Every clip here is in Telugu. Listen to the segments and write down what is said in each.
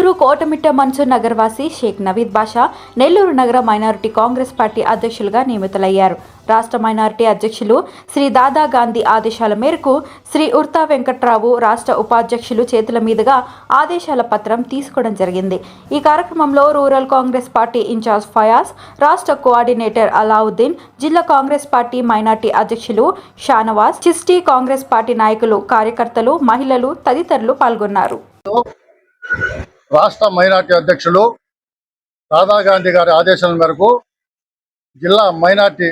నెల్లూరు కోటమిట్ట మన్సూర్ నగరవాసి షేక్ నవీద్ బాషా నెల్లూరు నగర మైనారిటీ కాంగ్రెస్ పార్టీ అధ్యక్షులుగా నియమితులయ్యారు. రాష్ట్ర మైనారిటీ అధ్యక్షులు శ్రీ దాదా గాంధీ ఆదేశాల మేరకు శ్రీ ఉర్తా వెంకట్రావు రాష్ట్ర ఉపాధ్యక్షులు చేతుల మీదుగా ఆదేశాల పత్రం తీసుకోవడం జరిగింది. ఈ కార్యక్రమంలో rural Congress party incharge Fayaz, రాష్ట్ర కోఆర్డినేటర్ అలావుద్దీన్, జిల్లా కాంగ్రెస్ పార్టీ మైనారిటీ అధ్యక్షులు షానవాజ్, చిస్టీ కాంగ్రెస్ పార్టీ నాయకులు, కార్యకర్తలు, మహిళలు తదితరులు పాల్గొన్నారు. రాష్ట్ర మైనార్టీ అధ్యక్షులు దాదా గాంధీ గారి ఆదేశాల మేరకు జిల్లా మైనార్టీ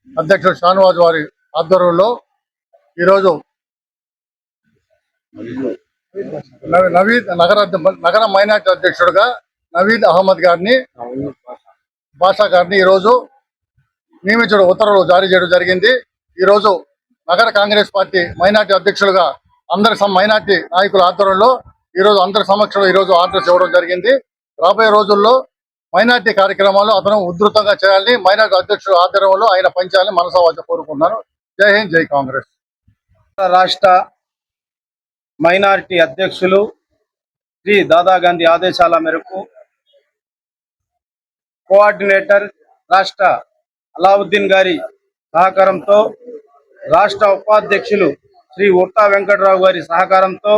అధ్యక్షుడు షానవాజ్ వారి ఆధ్వర్యంలో ఈరోజు నగర మైనార్టీ అధ్యక్షుడుగా నవీద్ అహ్మద్ గారిని బాషా గారిని ఈరోజు నియమించడం ఉత్తర్వులు జారీ చేయడం జరిగింది. ఈరోజు నగర కాంగ్రెస్ పార్టీ మైనార్టీ అధ్యక్షులుగా అందరి మైనార్టీ నాయకుల ఆధ్వర్యంలో ఈరోజు అందరి సమక్షంలో ఈరోజు ఆర్డర్స్ ఇవ్వడం జరిగింది. రాబోయే రోజుల్లో మైనార్టీ కార్యక్రమాలు అతను ఉధృతంగా చేయాలని మైనార్టీ అధ్యక్షుడు ఆధ్వర్యంలో ఆయన పనిచేయాలని మనసావాచ కోరుకుంటున్నాను. జై హింద్, జై కాంగ్రెస్. రాష్ట్ర మైనారిటీ అధ్యక్షులు శ్రీ దాదా గాంధీ ఆదేశాల మేరకు కోఆర్డినేటర్ రాష్ట్ర అలావుద్దీన్ గారి సహకారంతో, రాష్ట్ర ఉపాధ్యక్షులు శ్రీ ఉర్తా వెంకట్రావు గారి సహకారంతో,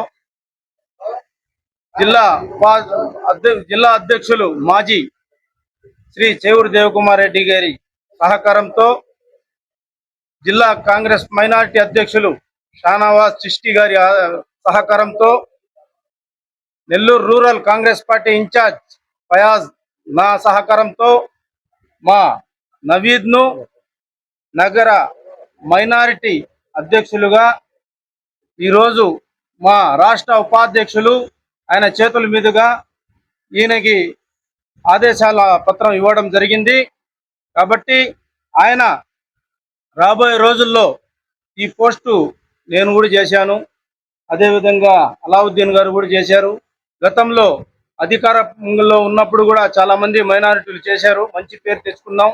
జిల్లా అధ్యక్షులు మాజీ శ్రీ చేవూరు దేవకుమార్ రెడ్డి గారి సహకారంతో, జిల్లా కాంగ్రెస్ మైనారిటీ అధ్యక్షులు షానవాజ్, చిస్టీ గారి సహకారంతో, Nellore rural Congress party incharge Fayaz నా సహకారంతో, మా నవీద్ను నగర మైనారిటీ అధ్యక్షులుగా ఈరోజు మా రాష్ట్ర ఉపాధ్యక్షులు ఆయన చేతుల మీదుగా ఈయనకి ఆదేశాల పత్రం ఇవ్వడం జరిగింది. కాబట్టి ఆయన రాబోయే రోజుల్లో ఈ పోస్టు నేను కూడా చేశాను, అదేవిధంగా అలావుద్దీన్ గారు కూడా చేశారు. గతంలో అధికారంలో ఉన్నప్పుడు కూడా చాలామంది మైనారిటీలు చేశారు, మంచి పేరు తెచ్చుకున్నాం.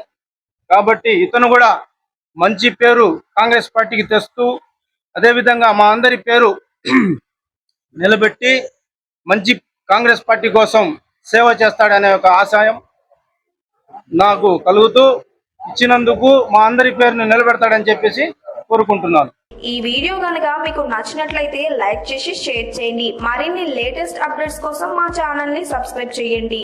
కాబట్టి ఇతను కూడా మంచి పేరు కాంగ్రెస్ పార్టీకి తెస్తూ, అదేవిధంగా మా అందరి పేరు నిలబెట్టి మంచి కాంగ్రెస్ పార్టీ కోసం సేవ చేస్తాడనే ఒక ఆశయం నాకు కలుగుతూ, ఇచ్చినందుకు మా అందరి పేరును నిలబెడతాడని చెప్పేసి కోరుకుంటున్నాను. ఈ వీడియో కనుక మీకు నచ్చినట్లయితే లైక్ చేసి షేర్ చేయండి. మరిన్ని లేటెస్ట్ అప్డేట్స్ కోసం మా ఛానల్ ని సబ్స్క్రైబ్ చేయండి.